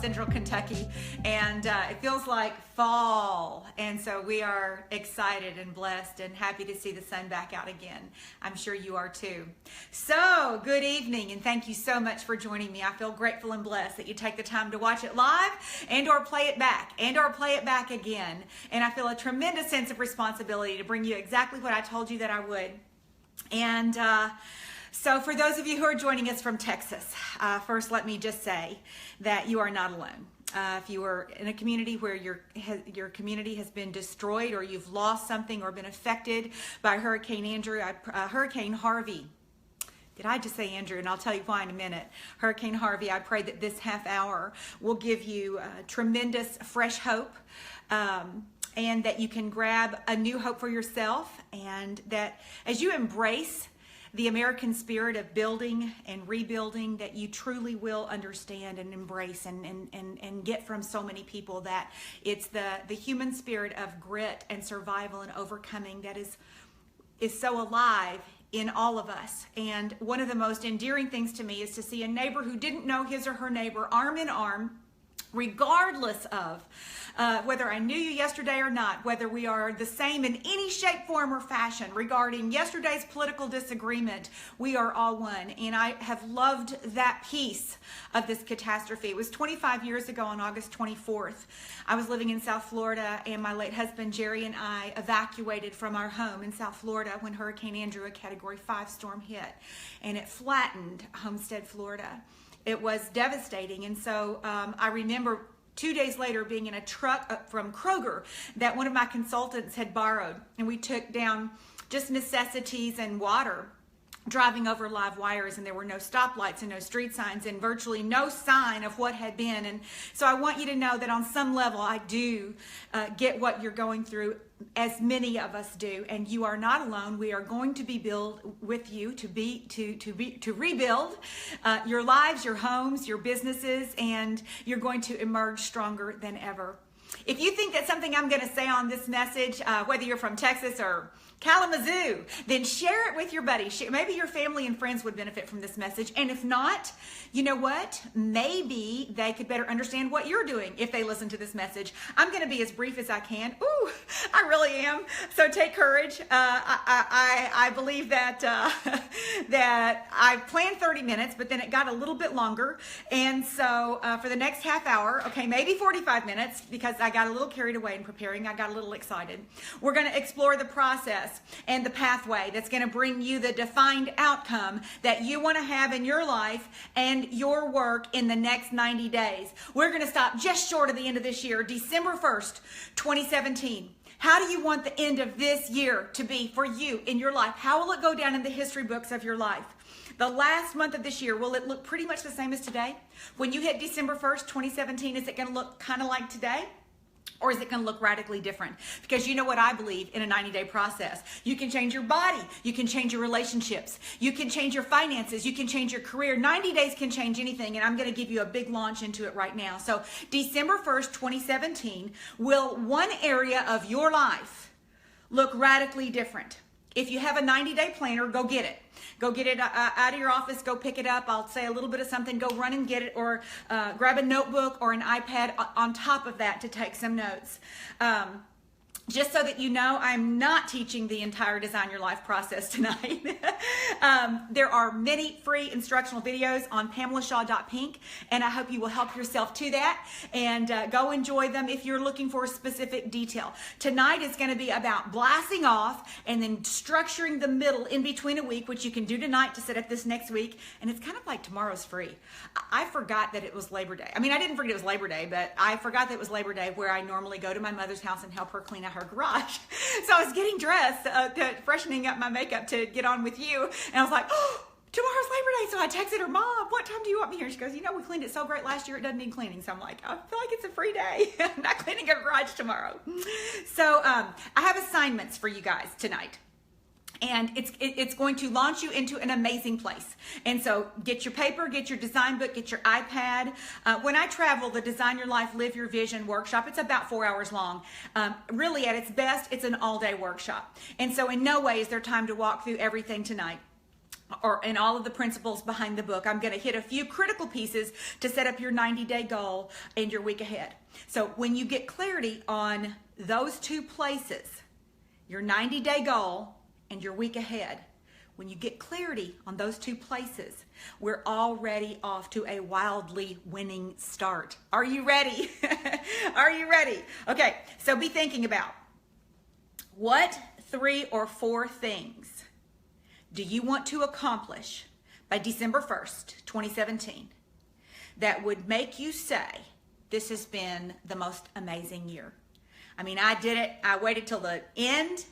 Central Kentucky, and it feels like fall, and so we are excited and blessed and happy to see the sun back out again. I'm sure you are too. So good evening, and thank you so much for joining me. I feel grateful and blessed that you take the time to watch it live and or play it back again, and I feel a tremendous sense of responsibility to bring you exactly what I told you that I would. And so for those of you who are joining us from Texas, first let me just say that you are not alone. If you are in a community where your community has been destroyed, or you've lost something or been affected by Hurricane Harvey. Did I just say Andrew? And I'll tell you why in a minute. Hurricane Harvey, I pray that this half hour will give you tremendous fresh hope, and that you can grab a new hope for yourself, and that as you embrace the American spirit of building and rebuilding, that you truly will understand and embrace and get from so many people that it's the human spirit of grit and survival and overcoming that is so alive in all of us. And one of the most endearing things to me is to see a neighbor who didn't know his or her neighbor arm in arm, regardless of whether I knew you yesterday or not, whether we are the same in any shape, form, or fashion regarding yesterday's political disagreement, we are all one. And I have loved that piece of this catastrophe. It was 25 years ago on August 24th. I was living in South Florida, and my late husband Jerry and I evacuated from our home in South Florida when Hurricane Andrew, a Category 5 storm, hit, and it flattened Homestead, Florida. It was devastating. And so I remember 2 days later being in a truck from Kroger that one of my consultants had borrowed, and we took down just necessities and water, driving over live wires, and there were no stoplights and no street signs and virtually no sign of what had been. And so I want you to know that on some level I do get what you're going through, as many of us do, and you are not alone. We are going to be built with you to rebuild your lives, your homes, your businesses, and you're going to emerge stronger than ever. If you think that something I'm going to say on this message, whether you're from Texas or Kalamazoo, then share it with your buddies. Maybe your family and friends would benefit from this message. And if not, you know what? Maybe they could better understand what you're doing if they listen to this message. I'm going to be as brief as I can. Ooh, I really am. So take courage. I believe that that I planned 30 minutes, but then it got a little bit longer. And so for the next half hour, okay, maybe 45 minutes, because I got a little carried away in preparing. I got a little excited. We're going to explore the process and the pathway that's going to bring you the defined outcome that you want to have in your life and your work in the next 90 days. We're going to stop just short of the end of this year, December 1st, 2017. How do you want the end of this year to be for you in your life? How will it go down in the history books of your life? The last month of this year, will it look pretty much the same as today? When you hit December 1st, 2017, is it going to look kind of like today? Or is it going to look radically different? Because you know what I believe in a 90-day process. You can change your body. You can change your relationships. You can change your finances. You can change your career. 90 days can change anything, and I'm going to give you a big launch into it right now. So December 1st, 2017, will one area of your life look radically different? If you have a 90-day planner, go get it. Go get it out of your office. Go pick it up. I'll say a little bit of something. Go run and get it, or grab a notebook or an iPad on top of that to take some notes. Just so that you know, I'm not teaching the entire Design Your Life process tonight. There are many free instructional videos on PamelaShaw.pink, and I hope you will help yourself to that and go enjoy them if you're looking for a specific detail. Tonight is going to be about blasting off and then structuring the middle in between a week, which you can do tonight to set up this next week. And it's kind of like tomorrow's free. I forgot that it was Labor Day. I mean, I didn't forget it was Labor Day, but I forgot that it was Labor Day, where I normally go to my mother's house and help her clean out her garage. So I was getting dressed, freshening up my makeup to get on with you, and I was like, oh, tomorrow's Labor Day. So I texted her, Mom, what time do you want me here? She goes, you know, we cleaned it so great last year, it doesn't need cleaning. So I'm like, I feel like it's a free day. I'm not cleaning a garage tomorrow. So I have assignments for you guys tonight. And it's going to launch you into an amazing place. And so get your paper, get your design book, get your iPad. When I travel, the Design Your Life, Live Your Vision workshop, it's about 4 hours long. Really, at its best, it's an all-day workshop. And so in no way is there time to walk through everything tonight. and all of the principles behind the book. I'm going to hit a few critical pieces to set up your 90-day goal and your week ahead. So when you get clarity on those two places, your 90-day goal and your week ahead, when you get clarity on those two places, we're already off to a wildly winning start. Are you ready? Are you ready? Okay, so be thinking about what 3 or 4 things do you want to accomplish by December 1st, 2017, that would make you say, this has been the most amazing year? I mean, I did it. I waited till the end.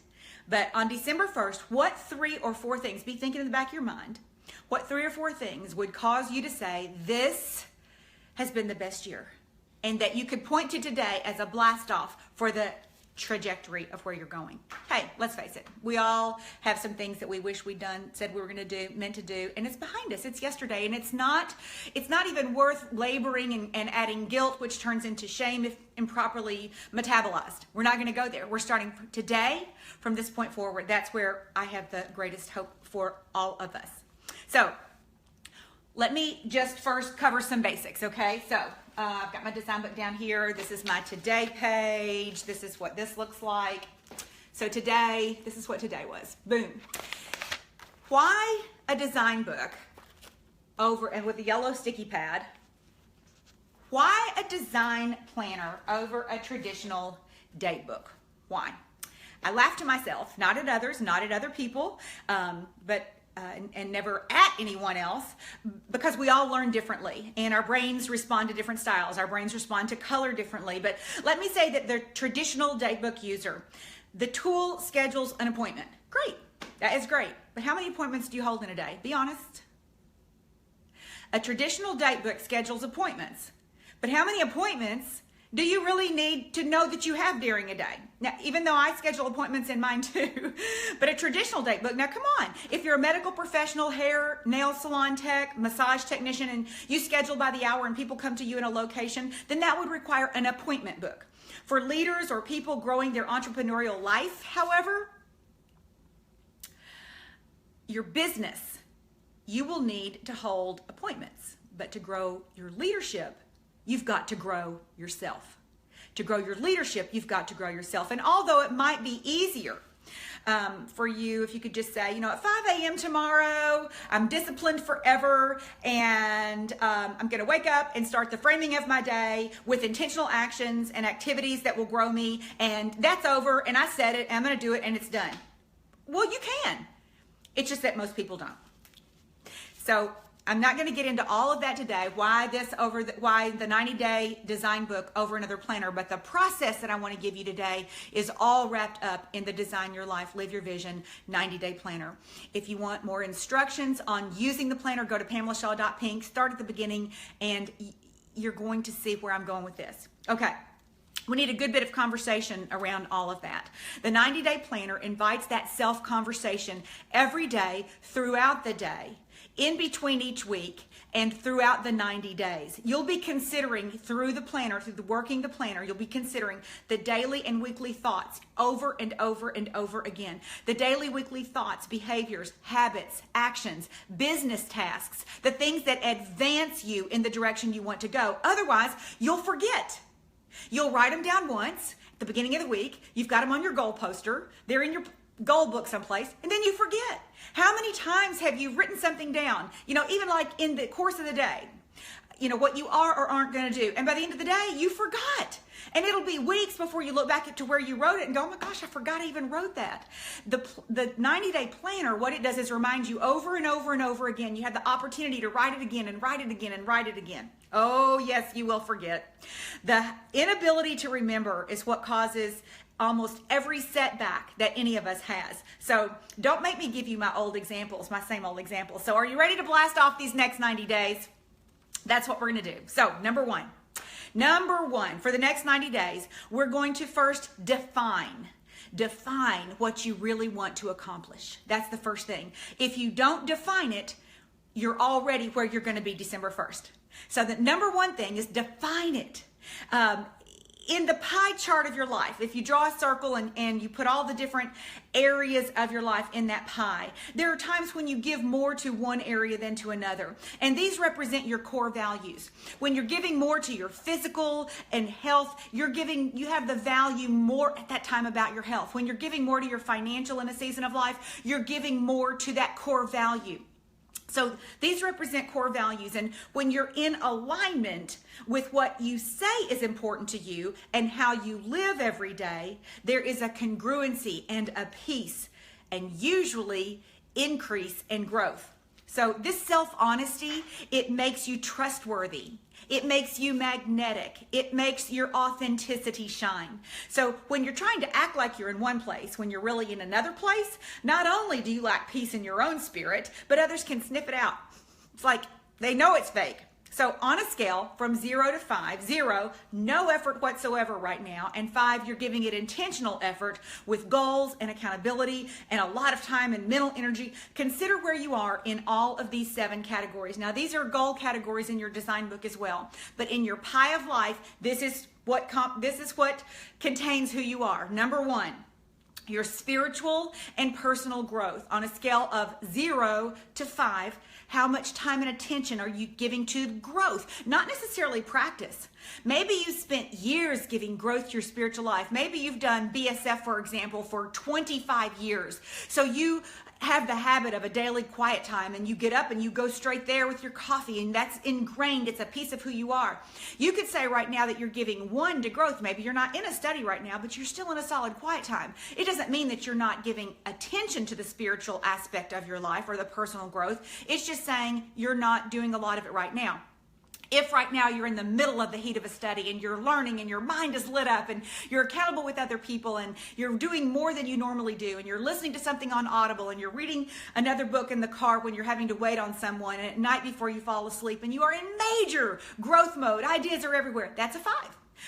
But on December 1st, what 3 or 4 things, be thinking in the back of your mind, what 3 or 4 things would cause you to say, this has been the best year? And that you could point to today as a blast off for the trajectory of where you're going. Hey, let's face it. We all have some things that we wish we'd done, said we were going to do, meant to do, and it's behind us. It's yesterday, and it's not even worth laboring and adding guilt, which turns into shame if improperly metabolized. We're not going to go there. We're starting today, from this point forward. That's where I have the greatest hope for all of us. So let me just first cover some basics, okay? So I've got my design book down here. This is my today page. This is what this looks like. So today, this is what today was. Boom. Why a design book over and with a yellow sticky pad? Why a design planner over a traditional date book? Why? I laugh to myself, not at others, not at other people, but never at anyone else, because we all learn differently and our brains respond to different styles. Our brains respond to color differently. But let me say that the traditional datebook user, the tool schedules an appointment. Great. That is great. But how many appointments do you hold in a day? Be honest. A traditional datebook schedules appointments. But how many appointments do you really need to know that you have during a day? Now, even though I schedule appointments in mine too, but a traditional date book, now come on. If you're a medical professional, hair, nail salon tech, massage technician, and you schedule by the hour and people come to you in a location, then that would require an appointment book. For leaders or people growing their entrepreneurial life, however, your business, you will need to hold appointments. But to grow your leadership, you've got to grow yourself. To grow your leadership, you've got to grow yourself. And although it might be easier for you if you could just say, at 5 a.m. tomorrow, I'm disciplined forever, and I'm going to wake up and start the framing of my day with intentional actions and activities that will grow me, and that's over, and I said it, and I'm going to do it, and it's done. Well, you can. It's just that most people don't. So I'm not going to get into all of that today, why the 90-day design book over another planner, but the process that I want to give you today is all wrapped up in the Design Your Life, Live Your Vision 90-day planner. If you want more instructions on using the planner, go to PamelaShaw.pink, start at the beginning, and you're going to see where I'm going with this. Okay. We need a good bit of conversation around all of that. The 90-day planner invites that self-conversation every day, throughout the day, in between each week, and throughout the 90 days. You'll be considering through the planner, working the planner, you'll be considering the daily and weekly thoughts over and over and over again. The daily, weekly thoughts, behaviors, habits, actions, business tasks, the things that advance you in the direction you want to go. Otherwise, you'll forget. You'll write them down once at the beginning of the week. You've got them on your goal poster. They're in your goal book someplace, and then you forget. How many times have you written something down, even like in the course of the day, what you are or aren't going to do, and by the end of the day, you forgot. And it'll be weeks before you look back to where you wrote it and go, oh my gosh, I forgot I even wrote that. The 90-day planner, what it does is remind you over and over and over again. You have the opportunity to write it again and write it again and write it again. Oh yes, you will forget. The inability to remember is what causes almost every setback that any of us has. So don't make me give you my same old examples. So are you ready to blast off these next 90 days? That's what we're going to do. So number one, for the next 90 days, we're going to first define what you really want to accomplish. That's the first thing. If you don't define it, you're already where you're going to be December 1st. So the number one thing is define it. in the pie chart of your life, if you draw a circle and you put all the different areas of your life in that pie, there are times when you give more to one area than to another. And these represent your core values. When you're giving more to your physical and health, you have the value more at that time about your health. When you're giving more to your financial in a season of life, you're giving more to that core value. So these represent core values, and when you're in alignment with what you say is important to you and how you live every day, there is a congruency and a peace and usually increase and growth. So this self-honesty, it makes you trustworthy. It makes you magnetic. It makes your authenticity shine. So when you're trying to act like you're in one place, when you're really in another place, not only do you lack peace in your own spirit, but others can sniff it out. It's like they know it's fake. So on a scale from 0 to 5, 0, no effort whatsoever right now, and 5, you're giving it intentional effort with goals and accountability and a lot of time and mental energy. Consider where you are in all of these 7 categories. Now, these are goal categories in your design book as well, but in your pie of life, this is what contains who you are. Number 1, your spiritual and personal growth. On a scale of 0 to 5, how much time and attention are you giving to growth? Not necessarily practice. Maybe you spent years giving growth to your spiritual life. Maybe you've done BSF, for example, for 25 years. So you have the habit of a daily quiet time, and you get up and you go straight there with your coffee, and that's ingrained. It's a piece of who you are. You could say right now that you're giving 1 to growth. Maybe you're not in a study right now, but you're still in a solid quiet time. It doesn't mean that you're not giving attention to the spiritual aspect of your life or the personal growth. It's just saying you're not doing a lot of it right now. If right now you're in the middle of the heat of a study and you're learning and your mind is lit up and you're accountable with other people and you're doing more than you normally do and you're listening to something on Audible and you're reading another book in the car when you're having to wait on someone and at night before you fall asleep and you are in major growth mode, ideas are everywhere, that's a 5.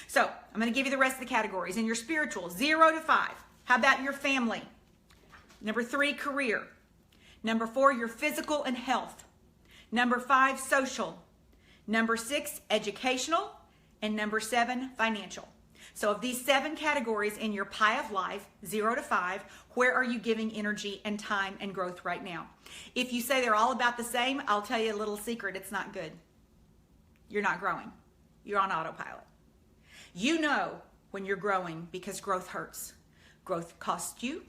So I'm going to give you the rest of the categories. In your spiritual, 0 to 5. How about your family? Number 3, career. Number 4, your physical and health. Number 5, social. Number 6, educational, and number 7, financial. So of these 7 categories in your pie of life, 0 to 5, where are you giving energy and time and growth right now? If you say they're all about the same, I'll tell you a little secret, it's not good. You're not growing. You're on autopilot. You know when you're growing because growth hurts. Growth costs you.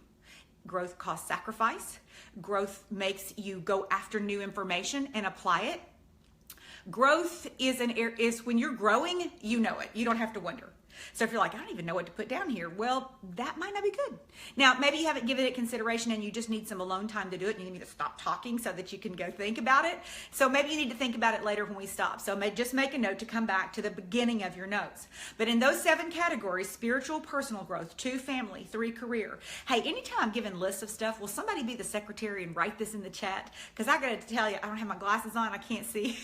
Growth costs sacrifice. Growth makes you go after new information and apply it. Growth is when you're growing, you know it. You don't have to wonder. So if you're like, I don't even know what to put down here, well, that might not be good. Now, maybe you haven't given it consideration and you just need some alone time to do it and you need to stop talking so that you can go think about it. So maybe you need to think about it later when we stop. So just make a note to come back to the beginning of your notes. But in those 7 categories, spiritual, personal growth, 2, family, 3, career. Hey, anytime I'm giving lists of stuff, will somebody be the secretary and write this in the chat? Because I got to tell you, I don't have my glasses on. I can't see.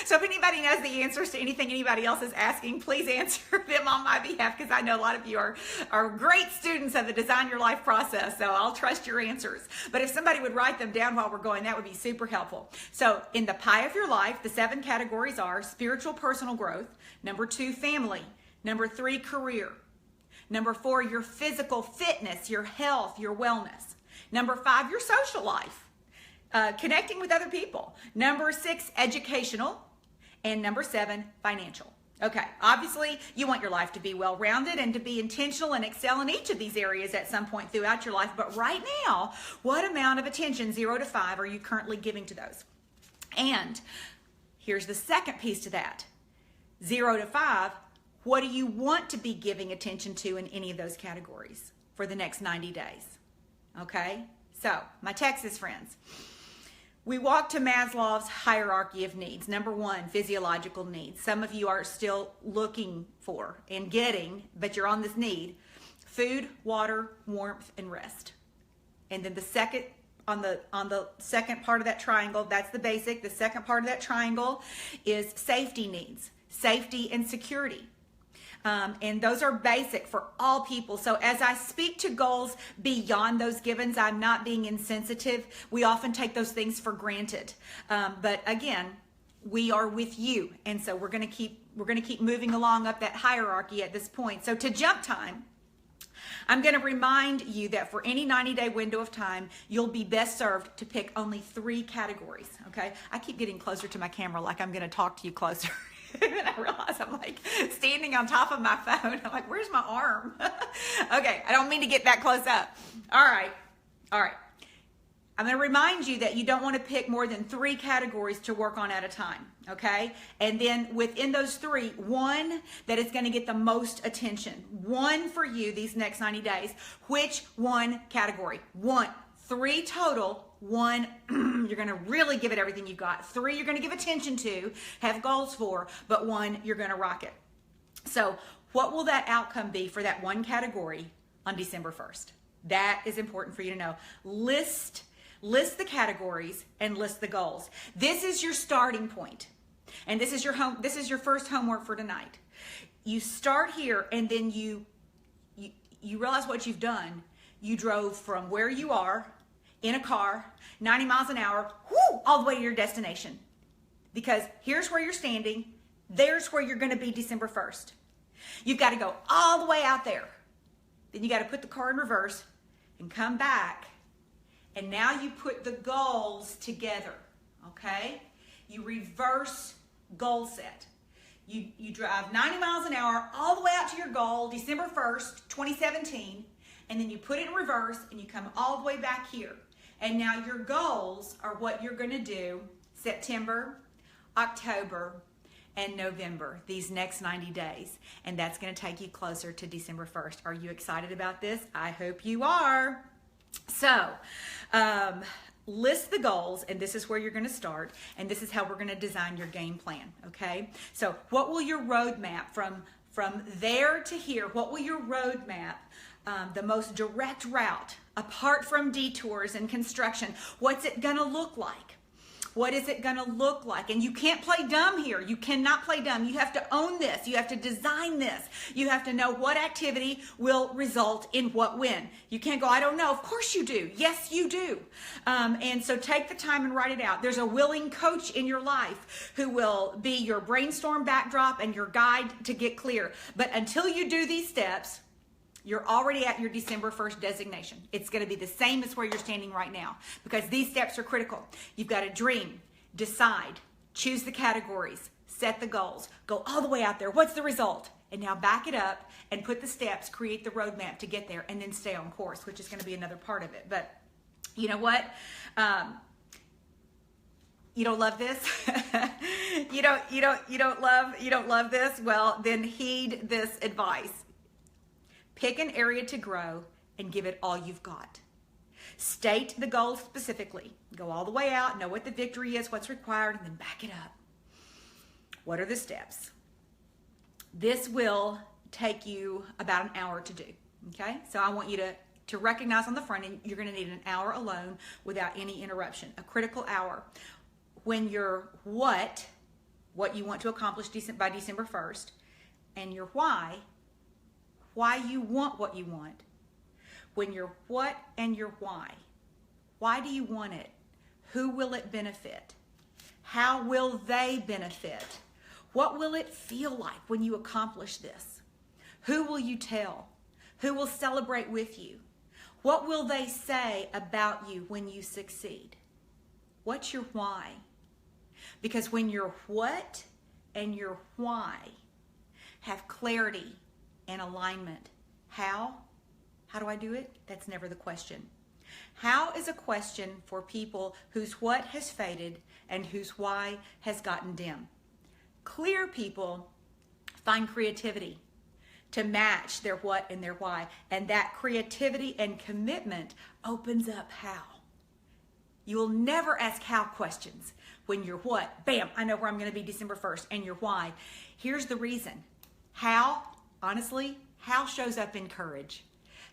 So if anybody knows the answers to anything anybody else is asking, please answer them on my behalf, because I know a lot of you are great students of the Design Your Life process, so I'll trust your answers. But if somebody would write them down while we're going, that would be super helpful. So in the pie of your life, the 7 categories are spiritual, personal growth. Number 2, family. Number 3, career. Number 4, your physical fitness, your health, your wellness. Number 5, your social life, connecting with other people. Number 6, educational. And number 7, financial. Okay, obviously you want your life to be well-rounded and to be intentional and excel in each of these areas at some point throughout your life. But right now, what amount of attention, 0 to 5, are you currently giving to those? And here's the second piece to that. 0 to 5, what do you want to be giving attention to in any of those categories for the next 90 days? Okay, so my Texas friends. We walk to Maslow's hierarchy of needs. Number 1, physiological needs. Some of you are still looking for and getting, but you're on this need. Food, water, warmth, and rest. And then the second, on the second part of that triangle, that's the basic. The second part of that triangle is safety needs. Safety and security. And those are basic for all people. So as I speak to goals beyond those givens, I'm not being insensitive. We often take those things for granted. But again, we are with you. And so we're going to keep keep moving along up that hierarchy at this point. So to jump time, I'm going to remind you that for any 90-day window of time, you'll be best served to pick only 3 categories, okay? I keep getting closer to my camera like I'm going to talk to you closer. And I realize I'm like standing on top of my phone. I'm like, where's my arm? Okay, I don't mean to get that close up. All right. I'm going to remind you that you don't want to pick more than 3 categories to work on at a time, okay? And then within those 3, one that is going to get the most attention. One for you these next 90 days. Which one category? 1. 3 total. 1, you're going to really give it everything you've got. 3, you're going to give attention to, have goals for, but 1, you're going to rock it. So what will that outcome be for that one category on December 1st? That is important for you to know. List the categories and list the goals. This is your starting point. And this is your first homework for tonight. You start here, and then you realize what you've done. You drove from where you are in a car, 90 miles an hour, all the way to your destination. Because here's where you're standing, there's where you're going to be December 1st. You've got to go all the way out there. Then you got to put the car in reverse and come back. And now you put the goals together, okay? You reverse goal set. You drive 90 miles an hour all the way out to your goal, December 1st, 2017, and then you put it in reverse and you come all the way back here. And now your goals are what you're going to do September, October, and November, these next 90 days. And that's going to take you closer to December 1st. Are you excited about this? I hope you are. So, list the goals, and this is where you're going to start, and this is how we're going to design your game plan, okay? So, what will your roadmap from there to here, what will your roadmap, the most direct route, apart from detours and construction, what's it going to look like? What is it going to look like? And you can't play dumb here. You cannot play dumb. You have to own this. You have to design this. You have to know what activity will result in what win. You can't go, I don't know. Of course you do. Yes, you do. And so take the time and write it out. There's a willing coach in your life who will be your brainstorm backdrop and your guide to get clear. But until you do these steps, you're already at your December 1st designation. It's going to be the same as where you're standing right now because these steps are critical. You've got to dream, decide, choose the categories, set the goals, go all the way out there. What's the result? And now back it up and put the steps, create the roadmap to get there, and then stay on course, which is going to be another part of it. But you know what? You don't love this? you don't love this? Well, then heed this advice. Pick an area to grow and give it all you've got. State the goal specifically. Go all the way out, know what the victory is, what's required, and then back it up. What are the steps? This will take you about an hour to do, okay? So I want you to recognize on the front end, you're gonna need an hour alone without any interruption, a critical hour. When your what you want to accomplish by December 1st, and your why you want what you want. When your what and your why do you want it? Who will it benefit? How will they benefit? What will it feel like when you accomplish this? Who will you tell? Who will celebrate with you? What will they say about you when you succeed? What's your why? Because when your what and your why have clarity and alignment, how do I do it? That's never the question. How is a question for people whose what has faded and whose why has gotten dim. Clear people find creativity to match their what and their why, and that creativity and commitment opens up how. You will never ask how questions when your what, bam, I know where I'm going to be December 1st, and your why. Here's the reason. How, honestly, how shows up in courage.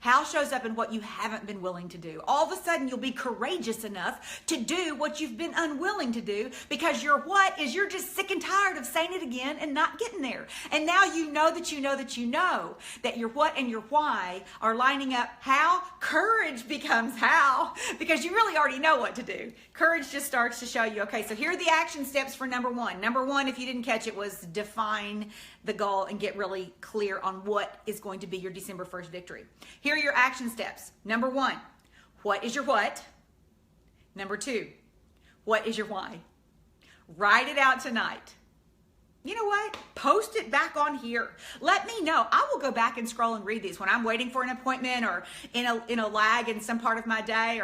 How shows up in what you haven't been willing to do. All of a sudden, you'll be courageous enough to do what you've been unwilling to do, because your what is you're just sick and tired of saying it again and not getting there. And now you know that you know that you know that your what and your why are lining up. How? Courage becomes how, because you really already know what to do. Courage just starts to show you, okay, so here are the action steps for number one. Number one, if you didn't catch it, was define the goal and get really clear on what is going to be your December 1st victory. Here are your action steps. Number one, what is your what? Number two, what is your why? Write it out tonight. You know what? Post it back on here. Let me know. I will go back and scroll and read these when I'm waiting for an appointment, or in a lag in some part of my day,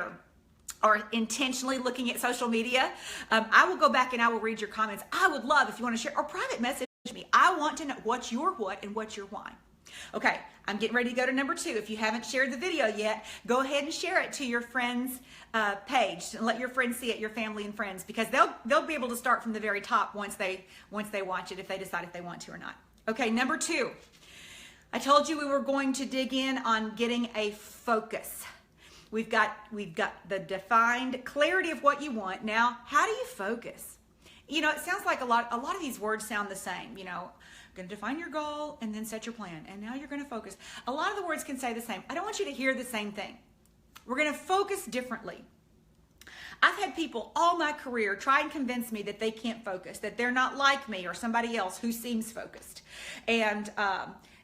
or intentionally looking at social media. I will go back and I will read your comments. I would love if you want to share, or private message me. I want to know what's your what and what's your why. Okay, I'm getting ready to go to number two. If you haven't shared the video yet, go ahead and share it to your friends' page and let your friends see it, your family and friends, because they'll be able to start from the very top once they watch it, if they decide if they want to or not. Okay, number two. I told you we were going to dig in on getting a focus. We've got the defined clarity of what you want. Now, how do you focus? You know, it sounds like a lot of these words sound the same. You know, going to define your goal and then set your plan, and now you're going to focus. A lot of the words can say the same. I don't want you to hear the same thing. We're going to focus differently. I've had people all my career try and convince me that they can't focus, that they're not like me or somebody else who seems focused. And,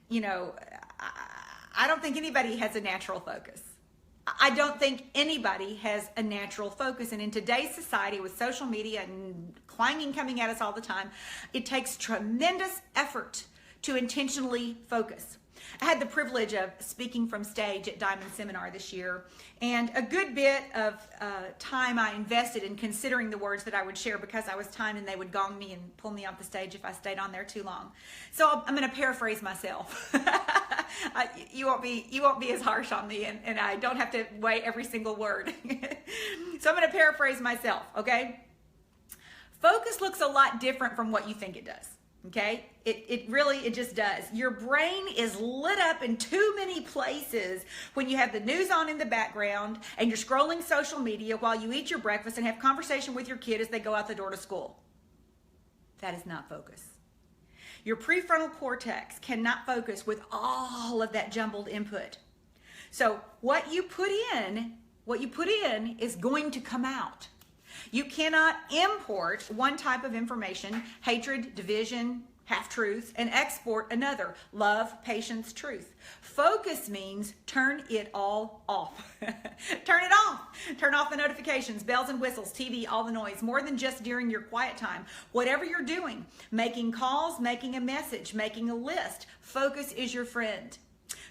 you know, I don't think anybody has a natural focus. I don't think anybody has a natural focus. And in today's society, with social media and clanging coming at us all the time, it takes tremendous effort to intentionally focus. I had the privilege of speaking from stage at Diamond Seminar this year, and a good bit of time I invested in considering the words that I would share, because I was timed and they would gong me and pull me off the stage if I stayed on there too long. So I'm going to paraphrase myself. You won't be as harsh on me, and I don't have to weigh every single word. So I'm going to paraphrase myself, okay? Focus looks a lot different from what you think it does. Okay, it just does. Your brain is lit up in too many places when you have the news on in the background and you're scrolling social media while you eat your breakfast and have conversation with your kid as they go out the door to school. That is not focus. Your prefrontal cortex cannot focus with all of that jumbled input. So what you put in is going to come out. You cannot import one type of information, hatred, division, half-truths, and export another, love, patience, truth. Focus means turn it all off. Turn it off. Turn off the notifications, bells and whistles, TV, all the noise, more than just during your quiet time. Whatever you're doing, making calls, making a message, making a list, focus is your friend.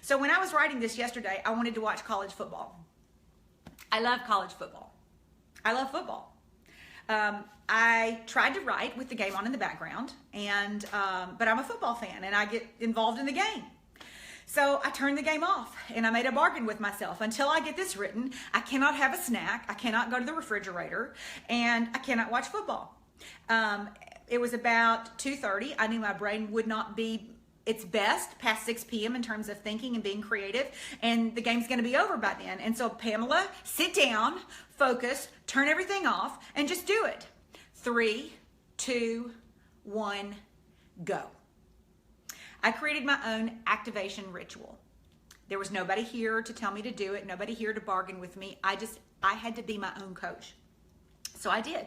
So when I was writing this yesterday, I wanted to watch college football. I love college football. I love football. I tried to write with the game on in the background, but I'm a football fan and I get involved in the game. So I turned the game off and I made a bargain with myself. Until I get this written, I cannot have a snack, I cannot go to the refrigerator, and I cannot watch football. It was about 2:30. I knew my brain would not be its best past 6 p.m. in terms of thinking and being creative, and the game's going to be over by then. And so, Pamela, sit down, focus, turn everything off, and just do it. 3, 2, 1, go. I created my own activation ritual. There was nobody here to tell me to do it, nobody here to bargain with me. I had to be my own coach. So I did.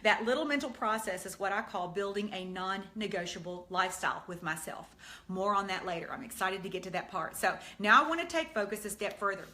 That little mental process is what I call building a non-negotiable lifestyle with myself. More on that later. I'm excited to get to that part. So now I want to take focus a step further.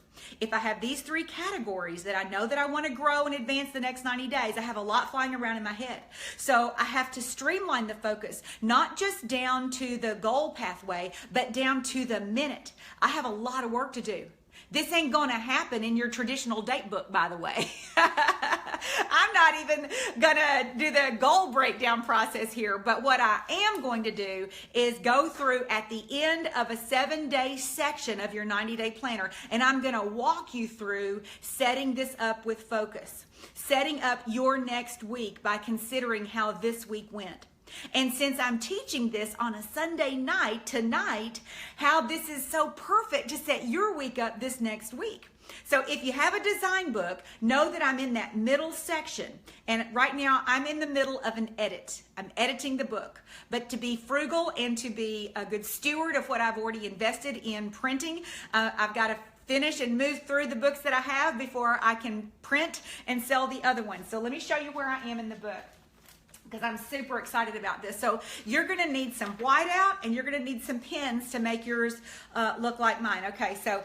If I have these 3 categories that I know that I want to grow and advance the next 90 days, I have a lot flying around in my head. So I have to streamline the focus, not just down to the goal pathway, but down to the minute. I have a lot of work to do. This ain't gonna happen in your traditional date book, by the way. I'm not even gonna do the goal breakdown process here, but what I am going to do is go through at the end of a 7-day section of your 90-day planner, and I'm gonna walk you through setting this up with focus, setting up your next week by considering how this week went. And since I'm teaching this on a Sunday night tonight, how this is so perfect to set your week up this next week. So if you have a design book, know that I'm in that middle section. And right now I'm in the middle of an edit. I'm editing the book. But to be frugal and to be a good steward of what I've already invested in printing, I've got to finish and move through the books that I have before I can print and sell the other ones. So let me show you where I am in the book, because I'm super excited about this. So you're gonna need some whiteout and you're gonna need some pens to make yours look like mine. Okay, so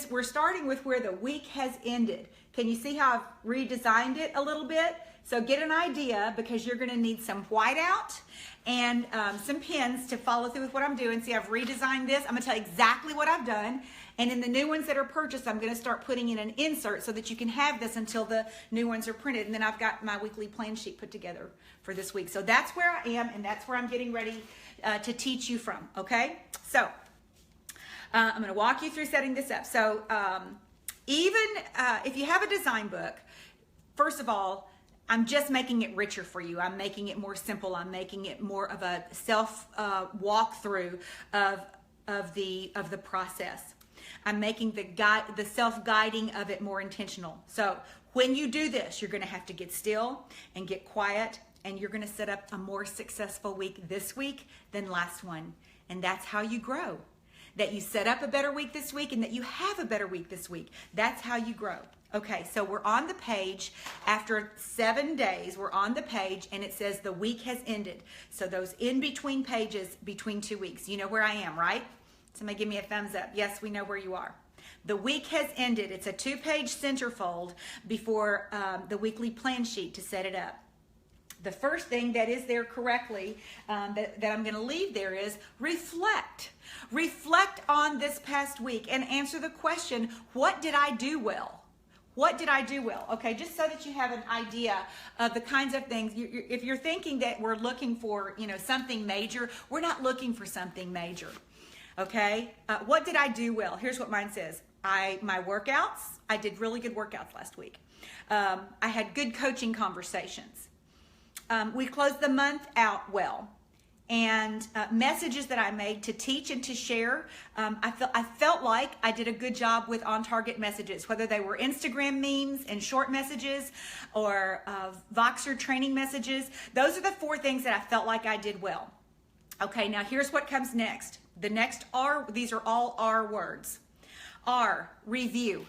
we're starting with where the week has ended. Can you see how I've redesigned it a little bit? So get an idea, because you're gonna need some whiteout and some pens to follow through with what I'm doing. See, I've redesigned this. I'm gonna tell you exactly what I've done. And in the new ones that are purchased, I'm going to start putting in an insert so that you can have this until the new ones are printed. And then I've got my weekly plan sheet put together for this week. So that's where I am, and that's where I'm getting ready to teach you from, okay? So I'm going to walk you through setting this up. So even if you have a design book, first of all, I'm just making it richer for you. I'm making it more simple. I'm making it more of a self walkthrough of the process. I'm making the self-guiding of it more intentional. So when you do this, you're going to have to get still and get quiet, and you're going to set up a more successful week this week than last one. And that's how you grow. That you set up a better week this week and that you have a better week this week. That's how you grow. Okay, so we're on the page. After 7 days, we're on the page, and it says the week has ended. So those in-between pages between 2 weeks. You know where I am, right? Somebody give me a thumbs up. Yes, we know where you are. The week has ended. It's a 2-page centerfold before the weekly plan sheet to set it up. The first thing that is there correctly that I'm going to leave there is reflect. Reflect on this past week and answer the question, what did I do well? What did I do well? Okay, just so that you have an idea of the kinds of things. If you're thinking that we're looking for, something major, we're not looking for something major. Okay, what did I do well? Here's what mine says. My workouts, I did really good workouts last week. I had good coaching conversations. We closed the month out well. And messages that I made to teach and to share, I felt like I did a good job with on-target messages, whether they were Instagram memes and short messages or Voxer training messages. Those are the 4 things that I felt like I did well. Okay, now here's what comes next. The next R, these are all R words. R, review.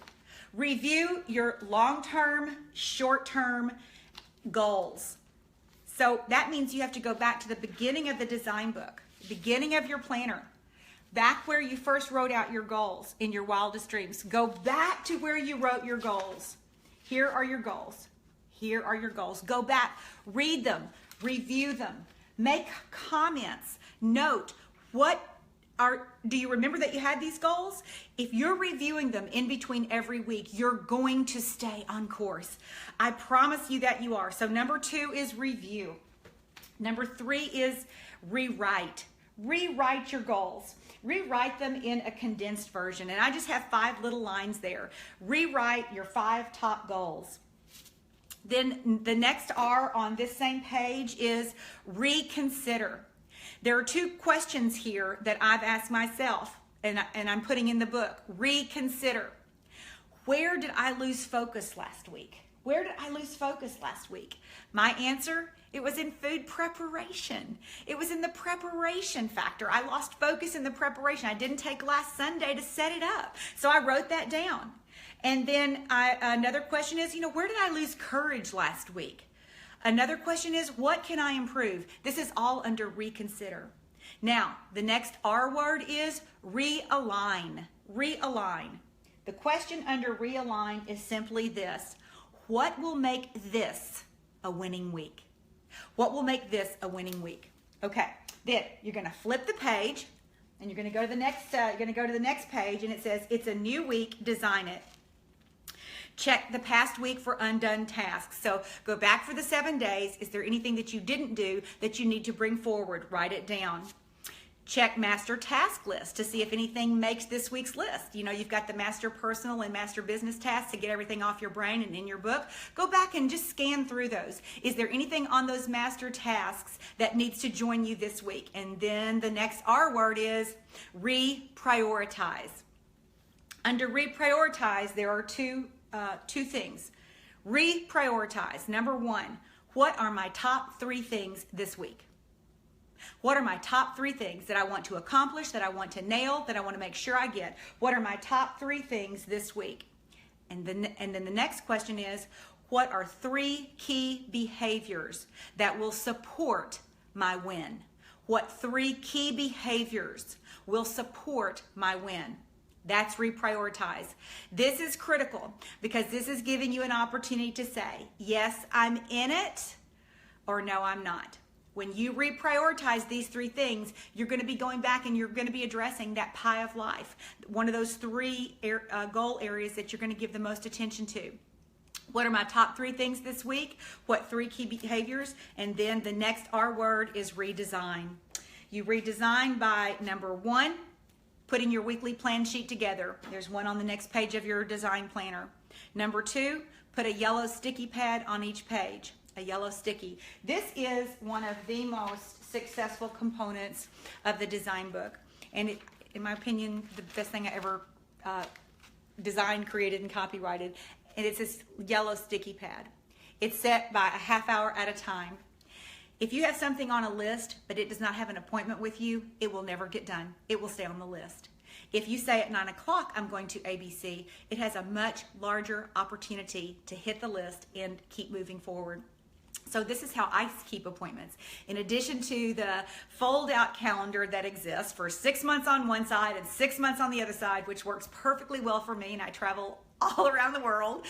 Review your long-term, short-term goals. So that means you have to go back to the beginning of the design book, beginning of your planner, back where you first wrote out your goals in your wildest dreams. Go back to where you wrote your goals. Here are your goals. Here are your goals. Go back, read them, review them, make comments, note do you remember that you had these goals? If you're reviewing them in between every week, you're going to stay on course. I promise you that you are. So number 2 is review. Number 3 is rewrite. Rewrite your goals. Rewrite them in a condensed version. And I just have 5 little lines there. Rewrite your 5 top goals. Then the next R on this same page is reconsider. There are 2 questions here that I've asked myself and I'm putting in the book. Reconsider. Where did I lose focus last week? Where did I lose focus last week? My answer, it was in food preparation. It was in the preparation factor. I lost focus in the preparation. I didn't take last Sunday to set it up. So I wrote that down. And then another question is, where did I lose courage last week? Another question is, what can I improve? This is all under reconsider. Now, the next R word is realign. Realign. The question under realign is simply this. What will make this a winning week? What will make this a winning week? Okay, then you're going to flip the page and you're going to go to the next page, and it says it's a new week, design it. Check the past week for undone tasks. So go back for the 7 days. Is there anything that you didn't do that you need to bring forward? Write it down. Check master task list to see if anything makes this week's list. You know, you've got the master personal and master business tasks to get everything off your brain and in your book. Go back and just scan through those. Is there anything on those master tasks that needs to join you this week? And then the next R word is reprioritize. Under reprioritize, there are two things. Reprioritize. Number one, what are my top 3 things this week? What are my top 3 things that I want to accomplish, that I want to nail, that I want to make sure I get? What are my top 3 things this week? And then the next question is, what are 3 key behaviors that will support my win? What 3 key behaviors will support my win? That's reprioritize. This is critical because this is giving you an opportunity to say, yes, I'm in it, or no, I'm not. When you reprioritize these 3 things, you're going to be going back and you're going to be addressing that pie of life. One of those 3 goal areas that you're going to give the most attention to. What are my top 3 things this week? What 3 key behaviors? And then the next R word is redesign. You redesign by number 1, putting your weekly plan sheet together. There's one on the next page of your design planner. Number 2, put a yellow sticky pad on each page. A yellow sticky. This is one of the most successful components of the design book. And it, in my opinion, the best thing I ever designed, created, and copyrighted. And it's this yellow sticky pad. It's set by a half hour at a time. If you have something on a list, but it does not have an appointment with you, it will never get done. It will stay on the list. If you say at 9 o'clock, I'm going to ABC, it has a much larger opportunity to hit the list and keep moving forward. So this is how I keep appointments. In addition to the fold-out calendar that exists for 6 months on one side and 6 months on the other side, which works perfectly well for me, and I travel all around the world,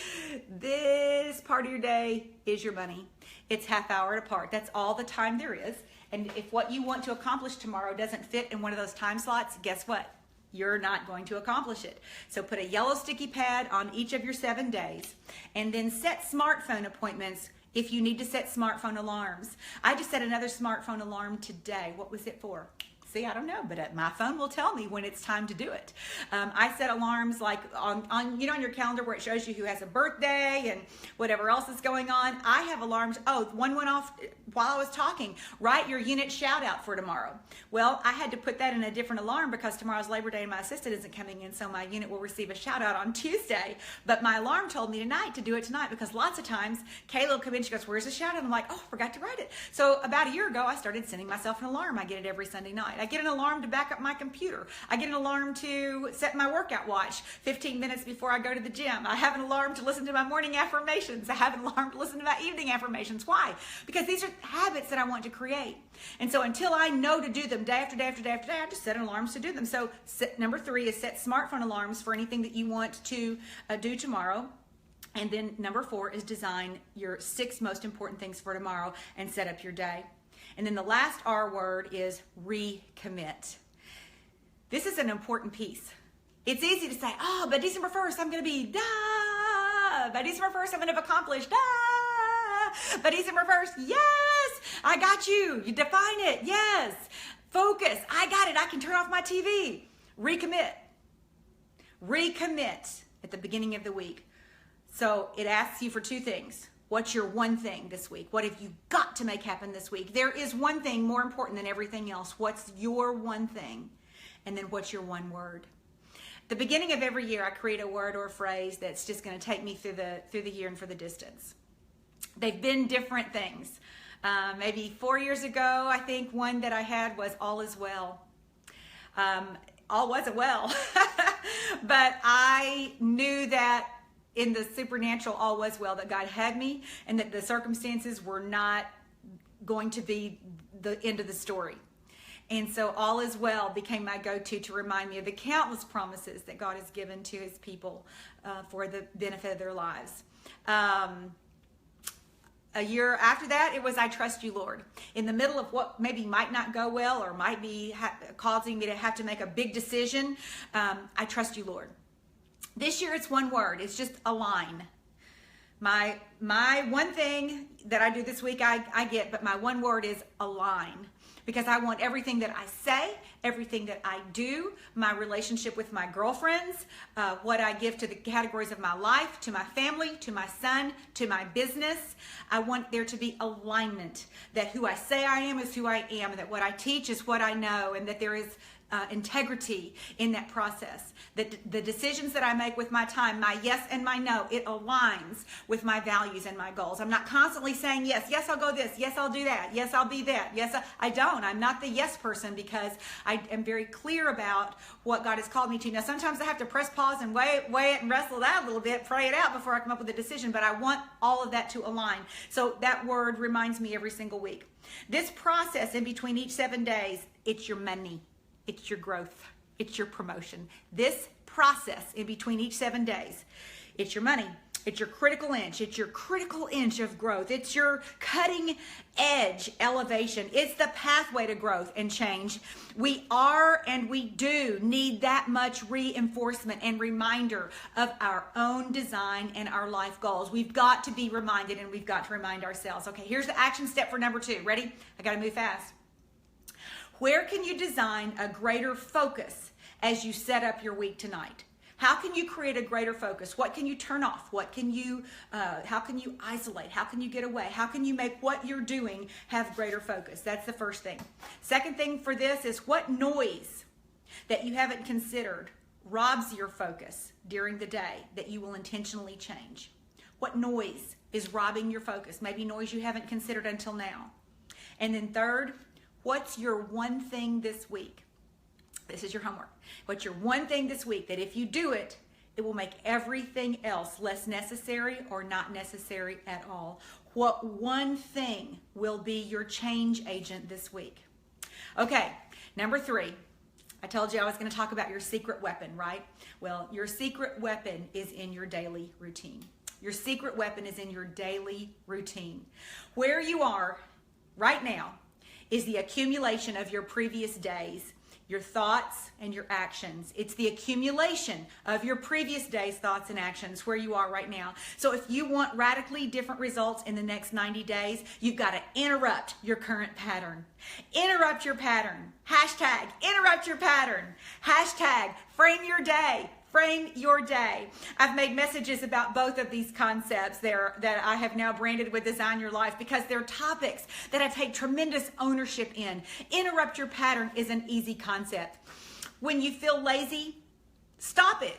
this part of your day is your money. It's half hour apart. That's all the time there is. And if what you want to accomplish tomorrow doesn't fit in one of those time slots, guess what? You're not going to accomplish it. So put a yellow sticky pad on each of your 7 days, and then set smartphone appointments if you need to set smartphone alarms. I just set another smartphone alarm today. What was it for? See, I don't know, but my phone will tell me when it's time to do it. I set alarms like on your calendar where it shows you who has a birthday and whatever else is going on. I have alarms. Oh, one went off while I was talking. Write your unit shout out for tomorrow. Well, I had to put that in a different alarm because tomorrow's Labor Day and my assistant isn't coming in, so my unit will receive a shout out on Tuesday. But my alarm told me tonight to do it tonight because lots of times Kayla will come in, she goes, where's the shout out? I'm like, oh, forgot to write it. So about a year ago, I started sending myself an alarm. I get it every Sunday night. I get an alarm to back up my computer. I get an alarm to set my workout watch 15 minutes before I go to the gym. I have an alarm to listen to my morning affirmations. I have an alarm to listen to my evening affirmations. Why? Because these are habits that I want to create. And so until I know to do them day after day after day after day, I just set alarms to do them. So number 3 is set smartphone alarms for anything that you want to do tomorrow. And then number 4 is design your 6 most important things for tomorrow and set up your day. And then the last R word is recommit. This is an important piece. It's easy to say, oh, by December 1st, I'm going to be, by December 1st, I'm going to have accomplished, by December 1st, yes, I got you. You define it, yes. Focus, I got it. I can turn off my TV. Recommit. Recommit at the beginning of the week. So it asks you for 2 things. What's your one thing this week? What have you got to make happen this week? There is one thing more important than everything else. What's your one thing? And then what's your one word? At the beginning of every year, I create a word or a phrase that's just going to take me through the year and for the distance. They've been different things. Maybe 4 years ago, I think one that I had was all is well. All wasn't well. But I knew that in the supernatural, all was well, that God had me and that the circumstances were not going to be the end of the story. And so all is well became my go-to to remind me of the countless promises that God has given to his people for the benefit of their lives. A year after that, it was I trust you, Lord. In the middle of what maybe might not go well or might be causing me to have to make a big decision, I trust you, Lord. This year it's one word. It's just align. My my one thing that I do this week, I get, but my one word is align. Because I want everything that I say, everything that I do, my relationship with my girlfriends, what I give to the categories of my life, to my family, to my son, to my business. I want there to be alignment, that who I say I am is who I am, and that what I teach is what I know, and that there is integrity in that process. That the decisions that I make with my time, my yes and my no, it aligns with my values and my goals. I'm not constantly saying yes, yes, I'll go this, yes, I'll do that, yes, I'll be that, yes, I don't. I'm not the yes person, because I am very clear about what God has called me to. Now, sometimes I have to press pause and weigh it and wrestle it out a little bit, pray it out before I come up with a decision, but I want all of that to align. So that word reminds me every single week. This process in between each 7 days, it's your money. It's your growth. It's your promotion. This process in between each 7 days, it's your money. It's your critical inch. It's your critical inch of growth. It's your cutting edge elevation. It's the pathway to growth and change. We are and we do need that much reinforcement and reminder of our own design and our life goals. We've got to be reminded, and we've got to remind ourselves. Okay, here's the action step for number 2. Ready? I got to move fast. Where can you design a greater focus as you set up your week tonight? How can you create a greater focus? What can you turn off? What can you, how can you isolate? How can you get away? How can you make what you're doing have greater focus? That's the first thing. Second thing for this is, what noise that you haven't considered robs your focus during the day that you will intentionally change? What noise is robbing your focus? Maybe noise you haven't considered until now. And then third, what's your one thing this week? This is your homework. What's your one thing this week that if you do it, it will make everything else less necessary or not necessary at all? What one thing will be your change agent this week? Okay, number 3. I told you I was going to talk about your secret weapon, right? Well, your secret weapon is in your daily routine. Your secret weapon is in your daily routine. Where you are right now is the accumulation of your previous days, your thoughts and your actions. It's the accumulation of your previous day's thoughts and actions where you are right now. So if you want radically different results in the next 90 days, you've got to interrupt your current pattern. Interrupt your pattern. Hashtag interrupt your pattern. Hashtag frame your day. Frame your day. I've made messages about both of these concepts there that I have now branded with Design Your Life, because they're topics that I take tremendous ownership in. Interrupt your pattern is an easy concept. When you feel lazy, stop it.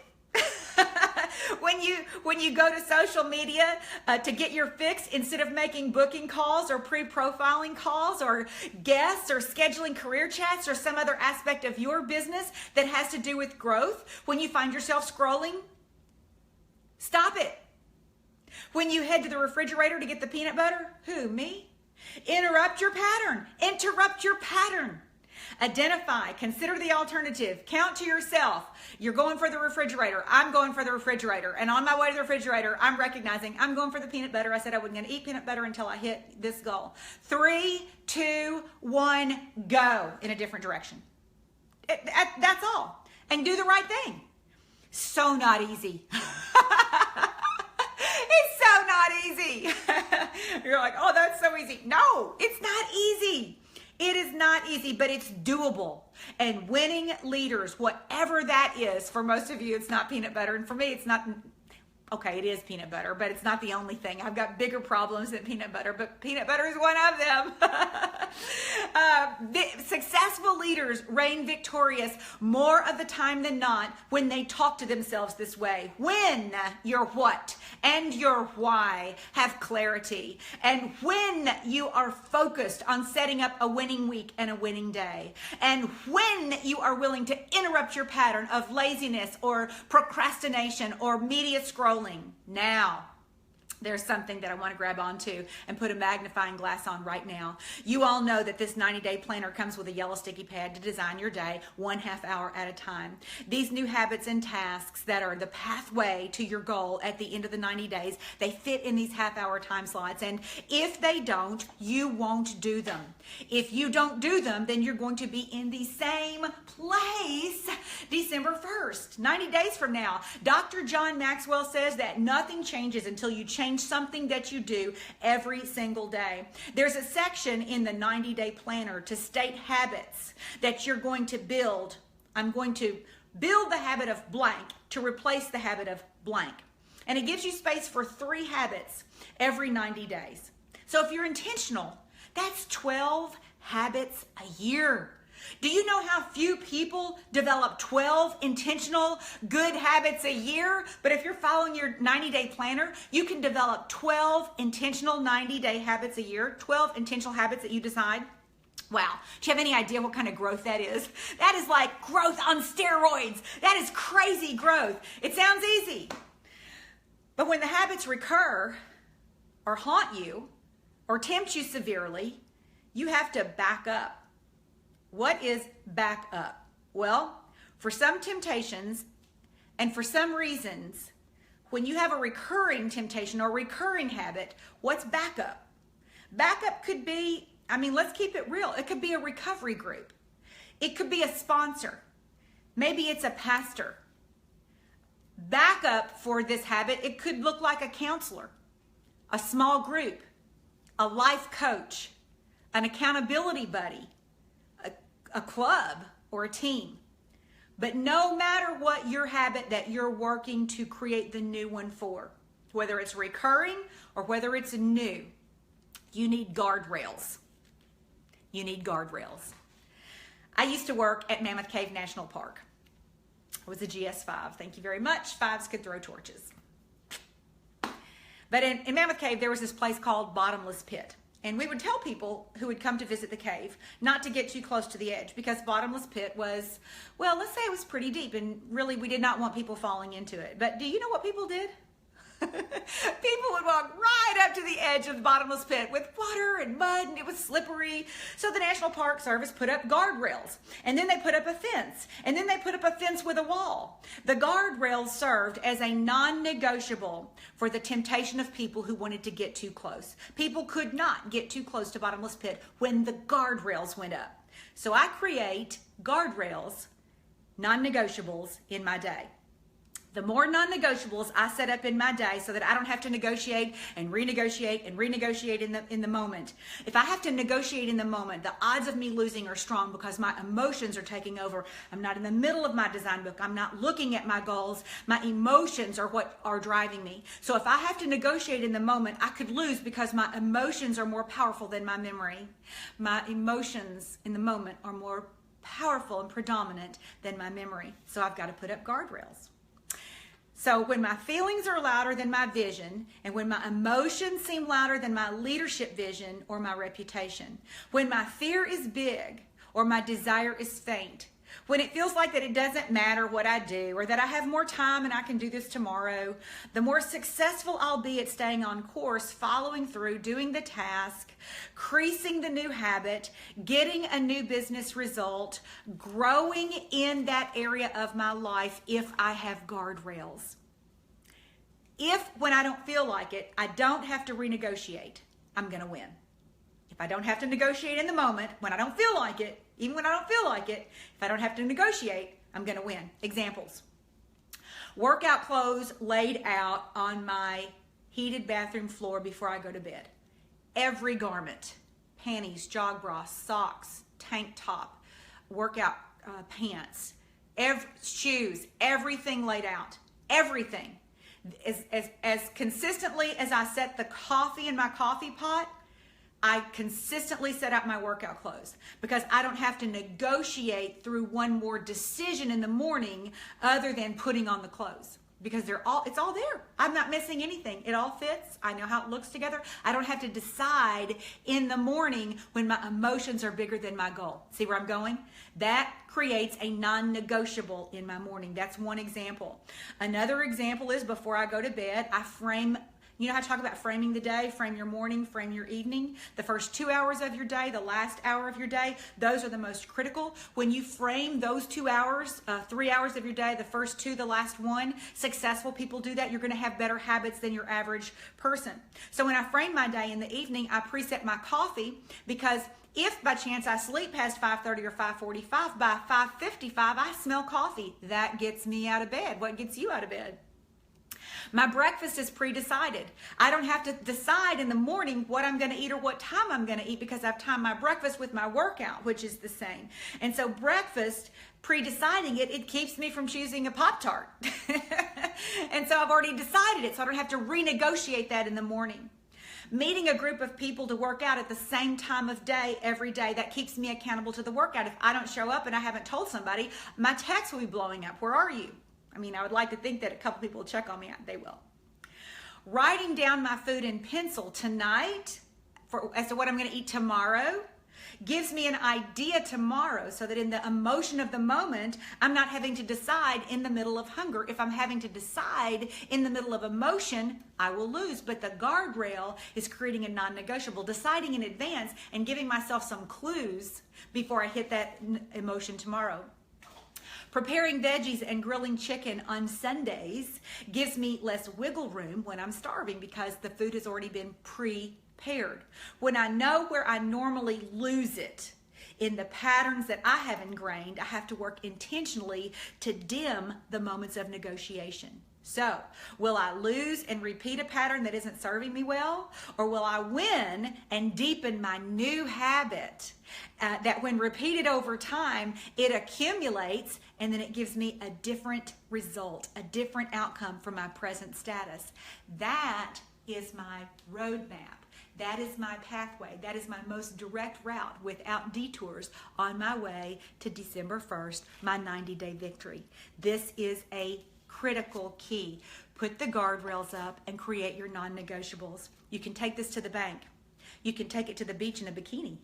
When you go to social media to get your fix, instead of making booking calls or pre-profiling calls or guests or scheduling career chats or some other aspect of your business that has to do with growth, when you find yourself scrolling, stop it. When you head to the refrigerator to get the peanut butter, who, me? Interrupt your pattern. Interrupt your pattern. Identify, consider the alternative, count to yourself. You're going for the refrigerator. I'm going for the refrigerator. And on my way to the refrigerator, I'm recognizing I'm going for the peanut butter. I said I wasn't going to eat peanut butter until I hit this goal. 3, 2, 1, go in a different direction. That's all. And do the right thing. So not easy. It's so not easy. You're like, oh, that's so easy. No, it's not easy. It is not easy, but it's doable. And winning leaders, whatever that is, for most of you, it's not peanut butter. And for me, it's not, okay, it is peanut butter, but it's not the only thing. I've got bigger problems than peanut butter, but peanut butter is one of them. Successful leaders reign victorious more of the time than not when they talk to themselves this way. When your what and your why have clarity, and when you are focused on setting up a winning week and a winning day, and when you are willing to interrupt your pattern of laziness or procrastination or media scrolling. Now, there's something that I want to grab onto and put a magnifying glass on right now. You all know that this 90-day planner comes with a yellow sticky pad to design your day 1/2 hour at a time. These new habits and tasks that are the pathway to your goal at the end of the 90 days, they fit in these 1/2 hour time slots. And if they don't, you won't do them. If you don't do them, then you're going to be in the same place December 1st, 90 days from now. Dr. John Maxwell says that nothing changes until you change change something that you do every single day. There's a section in the 90-day planner to state habits that you're going to build. I'm going to build the habit of blank to replace the habit of blank. And it gives you space for 3 habits every 90 days. So if you're intentional, that's 12 habits a year. Do you know how few people develop 12 intentional good habits a year? But if you're following your 90-day planner, you can develop 12 intentional 90-day habits a year, 12 intentional habits that you decide. Wow. Do you have any idea what kind of growth that is? That is like growth on steroids. That is crazy growth. It sounds easy. But when the habits recur or haunt you or tempt you severely, you have to back up. What is back up? Well, for some temptations and for some reasons, when you have a recurring temptation or recurring habit, what's backup? Backup could be, let's keep it real. It could be a recovery group. It could be a sponsor. Maybe it's a pastor. Backup for this habit, it could look like a counselor, a small group, a life coach, an accountability buddy, a club or a team. But no matter what your habit that you're working to create the new one for, whether it's recurring or whether it's new, you need guardrails. You need guardrails. I used to work at Mammoth Cave National Park. I was a GS5. Thank you very much. 5s could throw torches. But in Mammoth Cave, there was this place called Bottomless Pit. And we would tell people who would come to visit the cave not to get too close to the edge because Bottomless Pit was, well, let's say it was pretty deep and really we did not want people falling into it. But do you know what people did? People would walk right up to the edge of the Bottomless Pit with water and mud and it was slippery. So the National Park Service put up guardrails and then they put up a fence and then they put up a fence with a wall. The guardrails served as a non-negotiable for the temptation of people who wanted to get too close. People could not get too close to Bottomless Pit when the guardrails went up. So I create guardrails, non-negotiables in my day. The more non-negotiables I set up in my day so that I don't have to negotiate and renegotiate in the moment. If I have to negotiate in the moment, the odds of me losing are strong because my emotions are taking over. I'm not in the middle of my design book. I'm not looking at my goals. My emotions are what are driving me. So if I have to negotiate in the moment, I could lose because my emotions are more powerful than my memory. My emotions in the moment are more powerful and predominant than my memory. So I've got to put up guardrails. So when my feelings are louder than my vision, and when my emotions seem louder than my leadership vision or my reputation, when my fear is big or my desire is faint, when it feels like that it doesn't matter what I do or that I have more time and I can do this tomorrow, the more successful I'll be at staying on course, following through, doing the task, creasing the new habit, getting a new business result, growing in that area of my life if I have guardrails. If when I don't feel like it, I don't have to renegotiate, I'm going to win. If I don't have to negotiate in the moment, when I don't feel like it, even when I don't feel like it, if I don't have to negotiate, I'm going to win. Examples. Workout clothes laid out on my heated bathroom floor before I go to bed. Every garment, panties, jog bra, socks, tank top, workout pants, shoes, everything laid out. Everything. As consistently as I set the coffee in my coffee pot, I consistently set out my workout clothes because I don't have to negotiate through one more decision in the morning other than putting on the clothes because it's all there. I'm not missing anything. It all fits. I know how it looks together. I don't have to decide in the morning when my emotions are bigger than my goal. See where I'm going? That creates a non-negotiable in my morning. That's one example. Another example is before I go to bed, I frame. You know how I talk about framing the day, frame your morning, frame your evening, the first 2 hours of your day, the last hour of your day, those are the most critical. When you frame those 2 hours, 3 hours of your day, the first 2, the last 1, successful people do that. You're going to have better habits than your average person. So when I frame my day in the evening, I preset my coffee because if by chance I sleep past 5:30 or 5:45, by 5:55 I smell coffee. That gets me out of bed. What gets you out of bed? My breakfast is pre-decided. I don't have to decide in the morning what I'm going to eat or what time I'm going to eat because I've timed my breakfast with my workout, which is the same. And so breakfast, pre-deciding it keeps me from choosing a Pop-Tart. And so I've already decided it, so I don't have to renegotiate that in the morning. Meeting a group of people to work out at the same time of day every day, that keeps me accountable to the workout. If I don't show up and I haven't told somebody, my text will be blowing up. Where are you? I mean, I would like to think that a couple people will check on me. They will. Writing down my food in pencil tonight as to what I'm going to eat tomorrow gives me an idea tomorrow, so that in the emotion of the moment, I'm not having to decide in the middle of hunger. If I'm having to decide in the middle of emotion, I will lose. But the guardrail is creating a non-negotiable, deciding in advance and giving myself some clues before I hit that emotion tomorrow. Preparing veggies and grilling chicken on Sundays gives me less wiggle room when I'm starving because the food has already been prepared. When I know where I normally lose it in the patterns that I have ingrained, I have to work intentionally to dim the moments of negotiation. So, will I lose and repeat a pattern that isn't serving me well? Or will I win and deepen my new habit that when repeated over time, it accumulates and then it gives me a different result, a different outcome from my present status? That is my roadmap. That is my pathway. That is my most direct route without detours on my way to December 1st, my 90-day victory. This is a critical key. Put the guardrails up and create your non-negotiables. You can take this to the bank. You can take it to the beach in a bikini.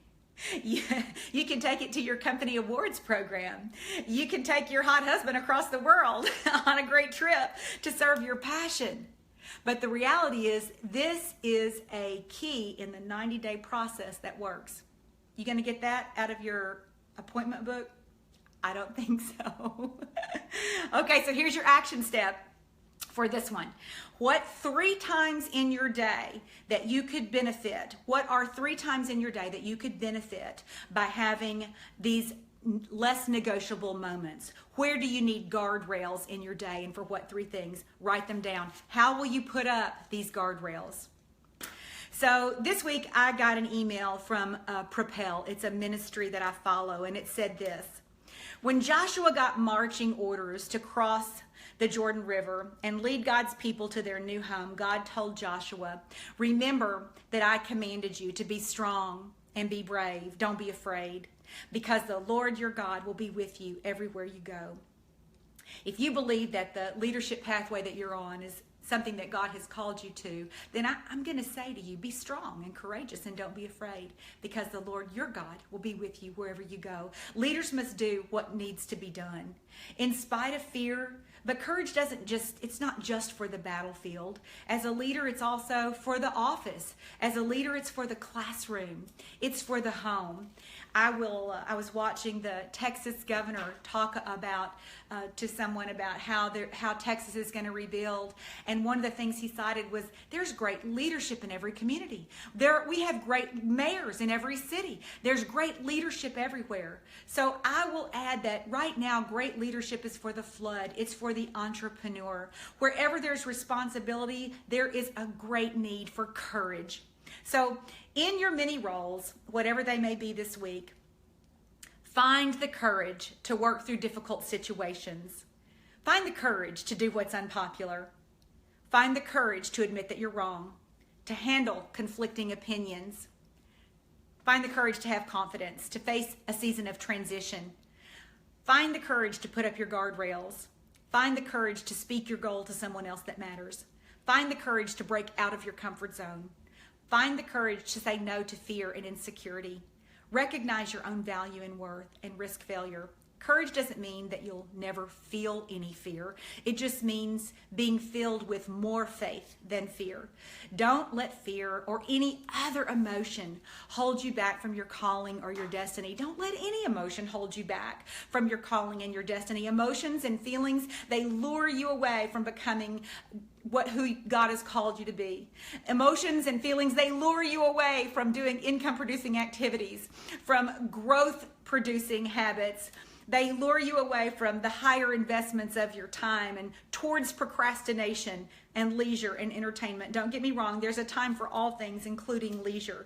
You can take it to your company awards program. You can take your hot husband across the world on a great trip to serve your passion. But the reality is, this is a key in the 90-day process that works. You going to get that out of your appointment book? I don't think so. Okay, so here's your action step for this one. What 3 times in your day that you could benefit? What are 3 times in your day that you could benefit by having these less negotiable moments? Where do you need guardrails in your day, and for what 3 things? Write them down. How will you put up these guardrails? So this week I got an email from Propel. It's a ministry that I follow, and it said this: when Joshua got marching orders to cross the Jordan River and lead God's people to their new home, God told Joshua, remember that I commanded you to be strong and be brave. Don't be afraid, because the Lord your God will be with you everywhere you go. If you believe that the leadership pathway that you're on is something that God has called you to, then I'm going to say to you, be strong and courageous and don't be afraid, because the Lord your God will be with you wherever you go. Leaders must do what needs to be done in spite of fear. But courage it's not just for the battlefield. As a leader, it's also for the office. As a leader, it's for the classroom. It's for the home. I was watching the Texas governor talk about to someone about how Texas is going to rebuild, and one of the things he cited was there's great leadership in every community. We have great mayors in every city. There's great leadership everywhere. So I will add that right now, great leadership is for the flood. It's for the entrepreneur. Wherever there's responsibility, there is a great need for courage. So in your many roles, whatever they may be this week, find the courage to work through difficult situations. Find the courage to do what's unpopular. Find the courage to admit that you're wrong, to handle conflicting opinions. Find the courage to have confidence, to face a season of transition. Find the courage to put up your guardrails. Find the courage to speak your goal to someone else that matters. Find the courage to break out of your comfort zone. Find the courage to say no to fear and insecurity. Recognize your own value and worth and risk failure. Courage doesn't mean that you'll never feel any fear. It just means being filled with more faith than fear. Don't let fear or any other emotion hold you back from your calling or your destiny. Don't let any emotion hold you back from your calling and your destiny. Emotions and feelings, they lure you away from becoming who God has called you to be. Emotions and feelings, they lure you away from doing income-producing activities, from growth-producing habits. They lure you away from the higher investments of your time and towards procrastination and leisure and entertainment. Don't get me wrong, there's a time for all things, including leisure.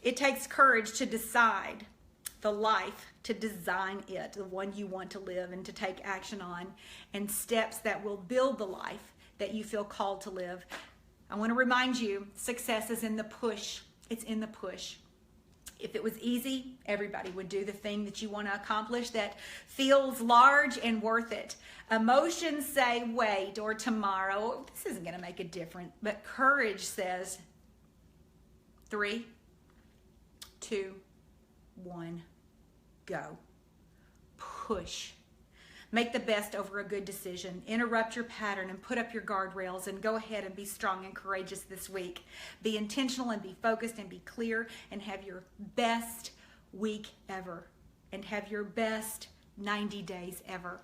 It takes courage to decide the life, to design it, the one you want to live and to take action on, and steps that will build the life that you feel called to live. I want to remind you, success is in the push. It's in the push. If it was easy, everybody would do the thing that you want to accomplish that feels large and worth it. Emotions say wait or tomorrow. This isn't going to make a difference. But courage says 3, 2, 1, go. Push. Make the best over a good decision. Interrupt your pattern and put up your guardrails and go ahead and be strong and courageous this week. Be intentional and be focused and be clear and have your best week ever and have your best 90 days ever.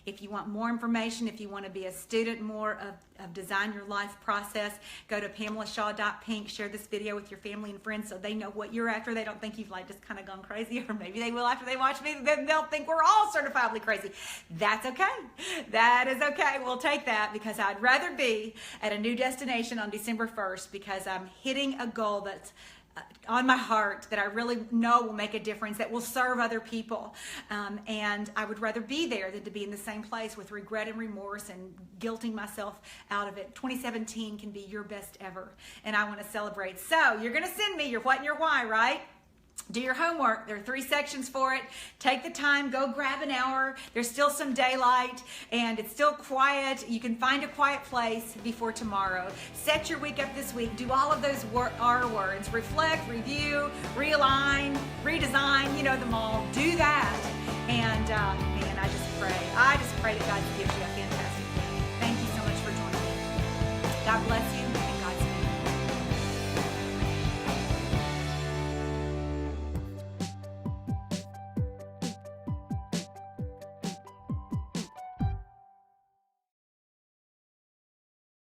If you want more information, if you want to be a student more of Design Your Life process, go to PamelaShaw.pink. Share this video with your family and friends so they know what you're after. They don't think you've like just kind of gone crazy, or maybe they will after they watch me. Then they'll think we're all certifiably crazy. That's okay. That is okay. We'll take that, because I'd rather be at a new destination on December 1st because I'm hitting a goal that's on my heart, that I really know will make a difference, that will serve other people. And I would rather be there than to be in the same place with regret and remorse and guilting myself out of it. 2017 can be your best ever, and I want to celebrate. So you're going to send me your what and your why, right? Do your homework. There are 3 sections for it. Take the time, go grab an hour. There's still some daylight and it's still quiet. You can find a quiet place before tomorrow. Set your week up this week. Do all of those R words. Reflect, review, realign, redesign, you know them all. Do that. And man, I just pray that God gives you a fantastic